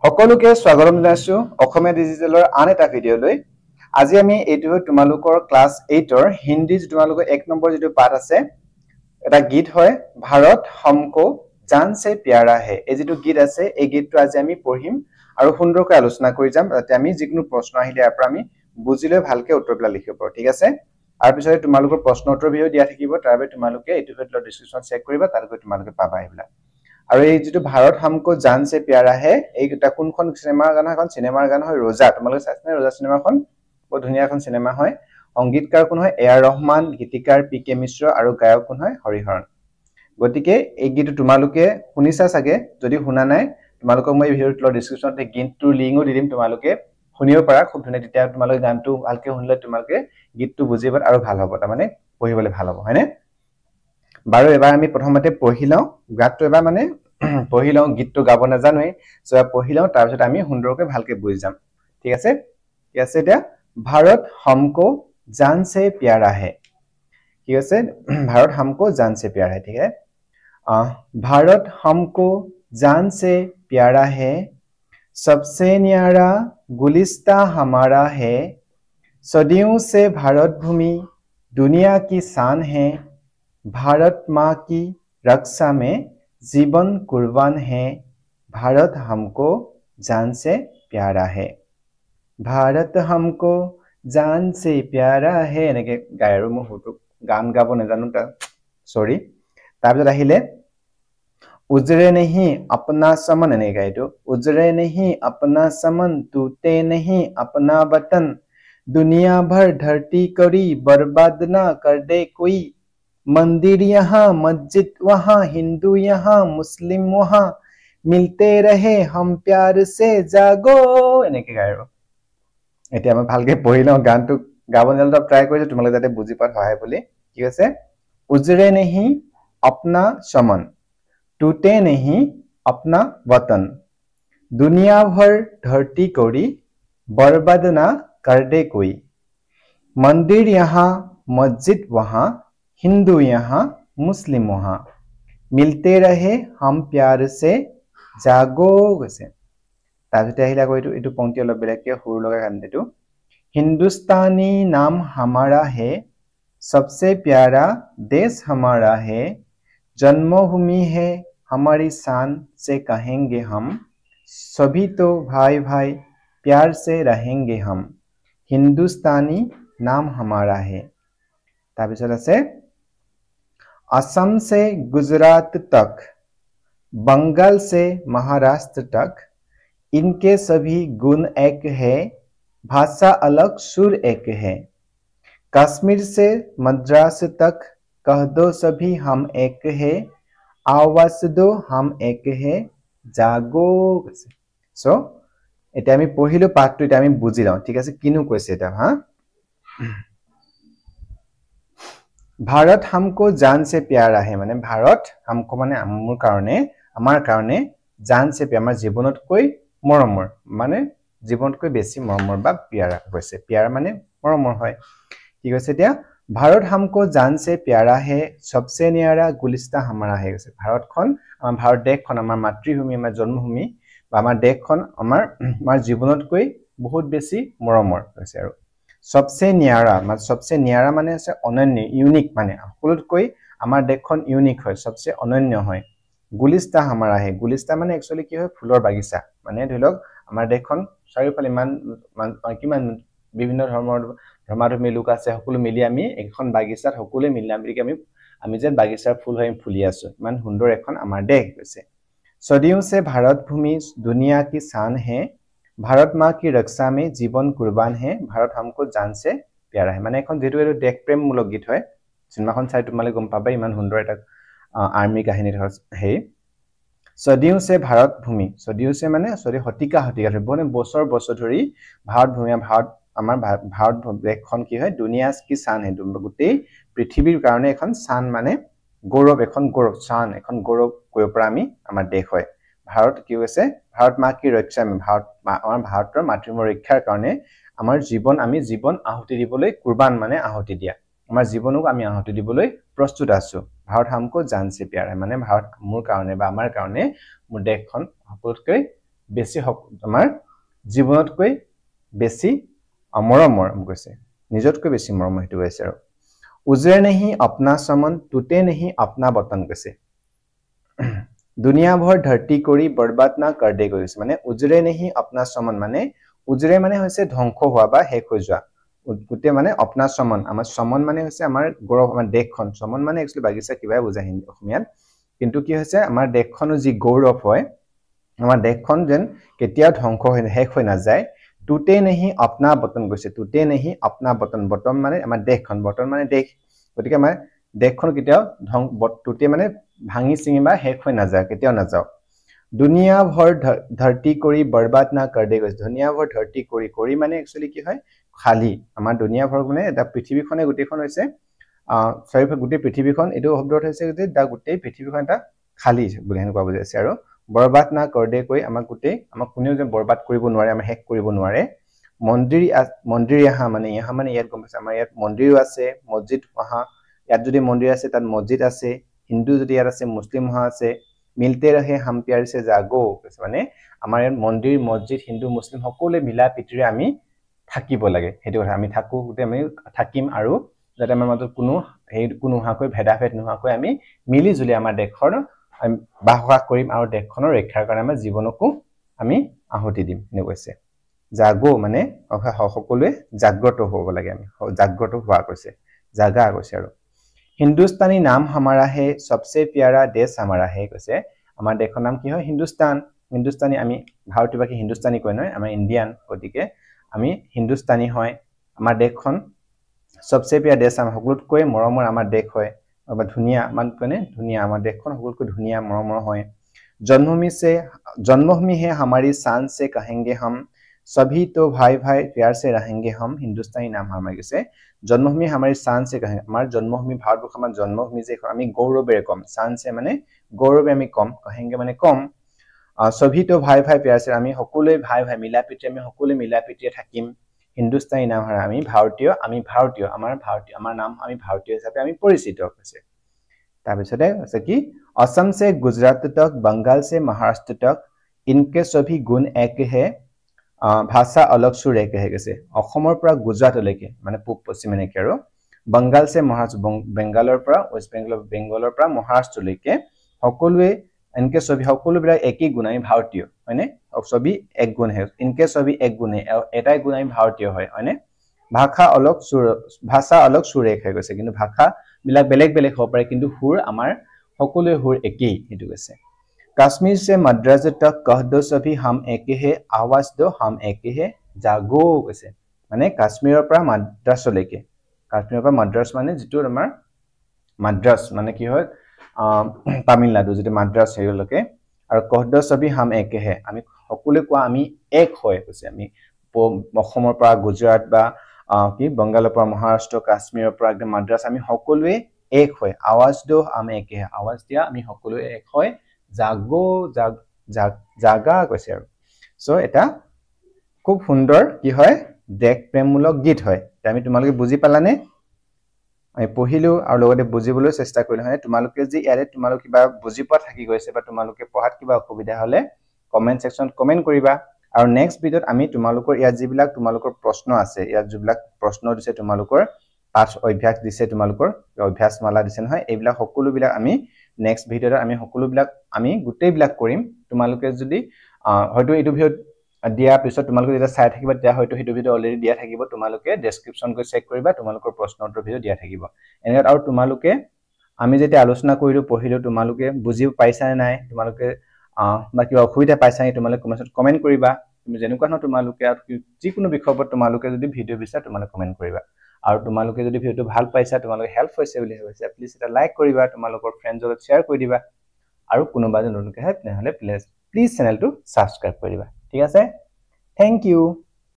সকলোকে স্বাগতম জনাইছো অসমীয়া ডিজিটেলৰ আন এটা ভিডিঅলৈ আজি আমি এইটো তোমালোকৰ ক্লাস 8 ৰ হিন্দী তোমালোকৰ 1 নম্বৰ যেটো পাঠ আছে এটা গীত হয় ভাৰত हमको जान से प्यारा है এই যেটো গীত আছে এই গীতটো আজি আমি পঢ়িম আৰু সুন্দৰকৈ আলোচনা কৰি যাম যাতে আমি যিকোনো প্ৰশ্ন আহিলে ইয়াৰ পৰা আমি বুজিলৈ ভালকৈ উত্তৰবিলাক লিখিব পাৰো ঠিক আছে আৰু পিছতে তোমালোকৰ প্ৰশ্ন উত্তৰ ভিডিও দিয়া থাকিব তাৰ বাবে তোমালোকে এইটো ভিডিঅৰ ডেসক্ৰিপচন চেক কৰিবা তাৰকৈ তোমালোকে পাবা এইবিলাক আৰু এই যেটো ভাৰত हमको जान से प्यारा है এইটা কোনখন সিনেমাৰ গান হয় সিনেমাৰ গান হয় रोजा তোমালোকে চাইছনে रोजा সিনেমাখন বহুত ধুনীয়া এখন সিনেমা হয় সংগীতকাৰ কোন হয় এ আৰ ৰহমান গীতিকাৰ পি কে মিশ্ৰ আৰু গায়ক কোন হয় হৰিহৰণ গতিকে এই গীতটো তোমালোকে শুনিছা সাগে যদি শুনা নাই তোমালোকক মই ভিডিওৰ ডেসক্ৰিপচনতে গীতটোৰ লিংকও দি দিম তোমালোকে শুনিব পাৰা খুব ধুনীয়া তেতিয়া তোমালোকে গানটো ভালকৈ শুনিলে তোমালোকে গীতটো বুজিবা আৰু ভাল হ'ব তাৰ মানে পঢ়িবলৈ ভাল হ'ব হয়নে বাৰু এবাৰ আমি প্ৰথমতে পঢ়িলাও গানটো এবাৰ মানে পঢ়িলাও গীতটো গাব নাজানোই সো পঢ়িলাও তাৰ পিছত আমি সুন্দৰকৈ ভালকৈ বুজি যাম ঠিক আছে এতিয়া भारत हमको जान से प्यारा है ठीक है भारत हमको जान से प्यारा है ठीक है भारत हमको जान से प्यारा है सबसे न्यारा गुलिस्ता हमारा है सदियों से भारत भूमि दुनिया की शान है भारत माँ की रक्षा में जीवन कुर्बान है भारत हमको जान से प्यारा है भारत हमको जान से प्यारा है এনেকে গায়ৰো মই হটো গান গাব নাজানো তা সৰি তাৰপিছত আহিলে उजरे नहीं अपना समन এনে গায়টো उजरे नहीं अपना समन टूटे नहीं अपना वतन दुनिया भर धरती करी बर्बाद ना कर दे कोई मंदिर यहाँ मस्जिद वहाँ हिंदू यहाँ मुस्लिम वहाँ मिलते रहे हम प्यार से जागो এনেকে গায়ৰো এতিয়া আমি ভালকে পঢ়িলাও গানটো গাব নাজানো ট্ৰাই কৰিছো তোমালোকে যাতে বুজি পাত হয় বুলি কি আছে उजरे नहीं अपना समन टूटे नहीं अपना वतन दुनिया भर धरती कोरी बर्बाद ना कर दे कोई मंदिर यहाँ मस्जिद वहाँ हिंदू यहाँ मुस्लिम वहाँ मिलते रहे हम प्यार से जागो गसे ताजते আহিলা কইটো এটো পংক্তি অলপ বেলেগকে হুৰ লগা গানটো हिंदुस्तानी नाम हमारा है सबसे प्यारा देश हमारा है जन्मभूमि है हमारी शान से कहेंगे हम सभी तो भाई भाई प्यार से रहेंगे हम हिंदुस्तानी नाम हमारा है ताबिसत আছে असम से गुजरात तक बंगाल से महाराष्ट्र तक इनके सभी गुण एक है भाषा अलग सुर एक है कश्मीर से मद्रास तक कह दो सभी हम एक है आवाज दो हम एक है जागो सो এটা আমি পঢ়িলো পাঠটো এটা আমি বুজি লাও ঠিক আছে কিনো কৈছে এটা হা भारत हमको जान से प्यारा है माने भारत हमको माने आমৰ কাৰণে আমাৰ কাৰণে जान से प्यार আমাৰ জীৱনতকৈ মৰমৰ মানে জীৱনতকৈ বেছি মৰমৰ বা প্यारा হৈছে प्यारा মানে মৰমৰ হয় ঠিক আছে এতিয়া भारत हमको जान से प्यारा है सबसे न्यारा गुलिस्ता हमारा है भारतখন আমাৰ ভাৰত দেশখন আমাৰ মাতৃভূমি আমাৰ জন্মভূমি বা আমাৰ দেশখন আমাৰ জীৱনতকৈ বহুত বেছি মৰমৰ হৈছে আৰু सबसे न्यारा माने আছে অনন্য ইউনিক মানে সকলোতকৈ আমাৰ দেশখন ইউনিক হয় सबसे অনন্য হয় गुलिस्ता हमारा है गुलिस्ता माने एक्चुअली কি হয় ফুলৰ বাগিচা মানে ধৰিলক আমাৰ দেশখন চাৰিওফালে কিমান বিভিন্ন ধৰ্মাধৰ্মী লোক আছে সকলো মিলি আমি এখন বাগিচাত সকলো মিলি আমি যে বাগিচাৰ ফুল হৈ ফুলি আছো মান সুন্দৰ এখন আমাৰ দেশ হৈছে सदियों से भारत भूमि दुनिया की शान है भारत माँ की रक्षा में जीवन कुर्बान है भारत हमको जान से प्यारा है माने এখন যেটো দেশ প্ৰেম মূলক গীত হয় সিনেমাখন চাই তোমালে গম পাবা ইমান সুন্দৰ এটা आर्मी कहानी है सदियों से भारत भूमि सदियों से माने सदी हतिका बने बছৰ बছৰ ধৰি भारत भूमि भारत আমাৰ भारत দেশখন কি হয় দুনিয়া কি শান है গোটেই পৃথিৱীৰ কাৰণে এখন শান মানে গৌৰৱ এখন গৌৰৱ শান এখন গৌৰৱ কয় পৰা আমি আমাৰ দেশ হয় भारत কি হৈছে भारत माँ की रक्षा में भारत আমাৰ ভাৰতৰ মাতৃভূমিৰ ৰক্ষাৰ কাৰণে আমাৰ জীবন আমি জীবন আহুতি দিবলৈ কুৰবান মানে আহুতি দিয়া আমাৰ জীবনক আমি আহুতি দিবলৈ প্ৰস্তুত আছো भारत हमको जान से प्यारा है माने भारत মোৰ কাৰণে বা আমাৰ কাৰণে মোৰ দেশখন সকলোতকৈ বেছি আমাৰ জীৱনতকৈ বেছি মৰম কৈছে নিজতকৈ বেছি মৰম হেতু কৈছে আৰু उजरे नहीं अपना समन टूटे नहीं अपना वतन কৈছে दुनिया भर धरती करी बर्बाद ना कर दे গৈছে মানে उजरे नहीं अपना समन মানে उजरे মানে হৈছে ধ্বংস হোৱা বা শেষ হৈ যোৱা গুটে মানে अपना समन আমাৰ समन মানে হৈছে আমাৰ গৌৰৱ আমাৰ দেশখন समन মানে একচুয়ালি বাগিচা কিবা বুজাই হিন্দী অসমীয়াত কিন্তু কি হৈছে আমাৰ দেশখনৰ যি গৌৰৱ হয় আমাৰ দেশখন যেন কেতিয়াও ধ্বংস হৈ শেষ হৈ না যায় टूटे नहीं अपना वतन গৈছে टूटे नहीं अपना वतन वतन মানে আমাৰ দেশখন वतन মানে দেশ গতিকে আমাৰ দেশখন কেতিয়াও टूटे মানে ভাঙি চিঙি বা শেষ হৈ না যায় কেতিয়াও না যাও दुनिया भर धरती करी बर्बाद ना कर दे গৈছে दुनिया भर धरती करी মানে एक्चुअली কি হয় খালি আমাৰ দুনিয়া ভৰ মানে এটা পৃথিৱীখনে গুটেখন হৈছে চাৰিওফালে গুটে পৃথিৱীখন এটো শব্দত হৈছে যে দা গুটে পৃথিৱীখন এটা খালি বুলি হেনকুৱা বুজাইছে আৰু बर्बाद ना कर दे कोई আমাক গুটে আমাক কোনেও যে বৰবাদ কৰিব নোৱাৰে আমাৰ হেক কৰিব নোৱাৰে মন্দিৰ ইহা মানে ইয়াত গম পাইছে আমাৰ ইয়াত মন্দিৰো আছে মছজিদ ওহা ইয়াত যদি মন্দিৰ আছে তাত মছজিদ আছে হিন্দু যদি ইয়াত আছে মুছলিম ওহা আছে মিলতে ৰহে হাম প্যাৰ সে জাগো মানে আমাৰ ইয়াত মন্দিৰ মছজিদ হিন্দু মুছলিম সকলোৱে মিলা পিতিৰে আমি থাকিব লাগে হেতু কথা আমি থাকো গুটে আমি থাকিম আৰু যাতে আমাৰ মাজত কোনো হাকৈ ভেদাভেদ নোহাকৈ আমি মিলি জুলি আমাৰ দেশৰ বাহবা কৰিম আৰু দেশখনৰ ৰক্ষাৰ কাৰণে আমাৰ জীৱনকো আমি আহুতি দিম নে কৈছে জাগো মানে সকলোৱে জাগ্ৰত হ'ব লাগে আমি জাগ্ৰত হোৱা কৈছে জাগা কৈছে আৰু हिंदुस्तानी नाम हमारा है सबसे प्यारा देश हमारा है কৈছে আমাৰ দেশৰ নাম কি হয় হিন্দুস্তানী আমি ভাৰতীয় বাকি হিন্দুস্তানী কয় নহয় আমাৰ ইন্ডিয়ান গতিকে আমি হিন্দুস্তানী হয় আমাৰ দেশখন सबसे प्यारा देश আমাৰ সকলোতকৈ মৰমৰ আমাৰ দেশ হয় বা ধুনিয়া মানে ধুনিয়া আমাৰ দেশখন সকলোতকৈ ধুনিয়া মৰমৰ হয় जन्मभूमि है हमारी शान से कहेंगे हम सभी तो भाई भाई प्यार से रहेंगे हम हिंदुस्तानी नाम हमारे से जन्मभूमि हमारी शान से कहेंगे हमार जन्मभूमि भारतवर्ष हमार जन्मभूमि जे আমি গৌৰৱেৰে কম शान से মানে গৌৰৱে আমি কম कहेंगे মানে কম सभी तो भाई भाई प्यार से আমি সকলোৱে ভাই ভাই মিলা পিতিৰে আমি সকলোৱে মিলা পিতিৰে থাকিম হিন্দুস্তানী নাম হয় আমি ভাৰতীয় আমাৰ নাম আমি ভাৰতীয় হিচাপে আমি পৰিচিত হৈছে তাৰপিছতে আছে কি असम से गुजरात तक बंगाल से महाराष्ट्र तक इनके सभी गुण एक है भाषा अलग सुर एक है कैसे অসমৰ পৰা গুজৰাটলৈকে মানে পূব পশ্চিমলৈকে আৰু बंगाल से महाराष्ट्र बेंगाলৰ পৰা वेस्ट बेंगলৰ পৰা মহাৰাষ্ট্ৰলৈকে সকলোৱে इनके सभी সকলোবিলাক একই গুণ আমি ভাৰতীয় হয়নে সবই এক গুণ है इनके सभी एक गुण है এটাই গুণ আমি ভাৰতীয় হয় হয়নে ভাষা अलग सुर एक है কৈছে কিন্তু ভাষা বিলাক বেলেগ বেলেগ হ'ব পাৰে কিন্তু সুৰ আমাৰ সকলোৱে সুৰ একেই হেতু কৈছে कश्मीर से मद्रास तक कह दो सभी हम एक है आवाज दो हम एक है जागो কৈছে মানে কাশ্মীৰৰ পৰা মাদ্ৰাছলৈকে কাশ্মীৰৰ পৰা মাদ্ৰাছ মানে যেটো আমাৰ মাদ্ৰাছ মানে কি হয় তামিলনাডু যেটো মাদ্ৰাছ হেৰলৈকে আৰু কহ দো সभी हम एक है আমি সকলোৱে কোৱা আমি এক হয় কৈছে আমি অসমৰ পৰা গুজৰাট বা কি বংগালৰ পৰা মহাৰাষ্ট্ৰ কাশ্মীৰৰ পৰা একদম মাদ্ৰাছ আমি সকলোৱে এক হয় আৱাজ দো हम एक है আৱাজ দিয়া আমি সকলোৱে এক হয় জাগো জাগা কৈছে আৰু সো এটা খুব সুন্দৰ কি হয় দেশ প্ৰেমমূলক গীত হয় আমি তোমালোকে বুজি পালানে আমি পঢ়িলো আৰু লগতে বুজিবলৈ চেষ্টা কৰিলো হয় তোমালোকে যে ইয়াৰে তোমালোক কিবা বুজি পোৱা থাকি গৈছে বা তোমালোকে পঢ়াত কিবা অসুবিধা হলে কমেন্ট সেকশন কমেন্ট কৰিবা আৰু নেক্সট ভিডিওত আমি তোমালোকৰ ইয়াত যিবিলাক তোমালোকৰ প্ৰশ্ন আছে ইয়াত যিবিলাক প্ৰশ্ন দিছে তোমালোকৰ পাঁচ অভ্যাস দিছে তোমালোকৰ অভ্যাসমালা দিছে নহয় এইবিলাক সকলোবিলাক আমি নেক্সট ভিডিওত আমি সকলোবিলাক আমি গুটেইবিলাক কৰিম তোমালোকে যদি হয়তো এইটো ভিডিও দিয়া পিছত তোমালোকে যেটা চাই থাকিবা তেতিয়া হয়তো হেতু ভিডিও অলৰেডি দিয়া থাকিব তোমালোকে ডেসক্ৰিপচন গৈ চেক কৰিবা তোমালোকৰ প্ৰশ্ন উত্তৰ ভিডিও দিয়া থাকিব এনে আৰু তোমালোকে আমি যেটা আলোচনা কৰিলো পঢ়িলো তোমালোকে বুজি পাইছা নে নাই তোমালোকে বা কিবা অসুবিধা পাইছা নে তোমালোকে কমেন্ট কৰিবা তুমি যেনেকুৱা ন তোমালোকে যিকোনো বিষয়ত তোমালোকে যদি ভিডিও বিচাৰা তোমালোকে কমেন্ট কৰিবা আৰু তোমালোকে যদি ভিডিওটো ভাল পাইছা তোমালোকে হেল্প হৈছে বুলি ভাবিছা প্লিজ এটা লাইক কৰিবা তোমালোকৰ ফ্ৰেণ্ডৰ লগত শেয়াৰ কৰি দিবা আৰু কোনোবা যদি নতুনকৈ হয় তেনেহলে প্লিজ চেনেলটো সাবস্ক্ৰাইব কৰিবা ঠিক আছে থ্যাংক ইউ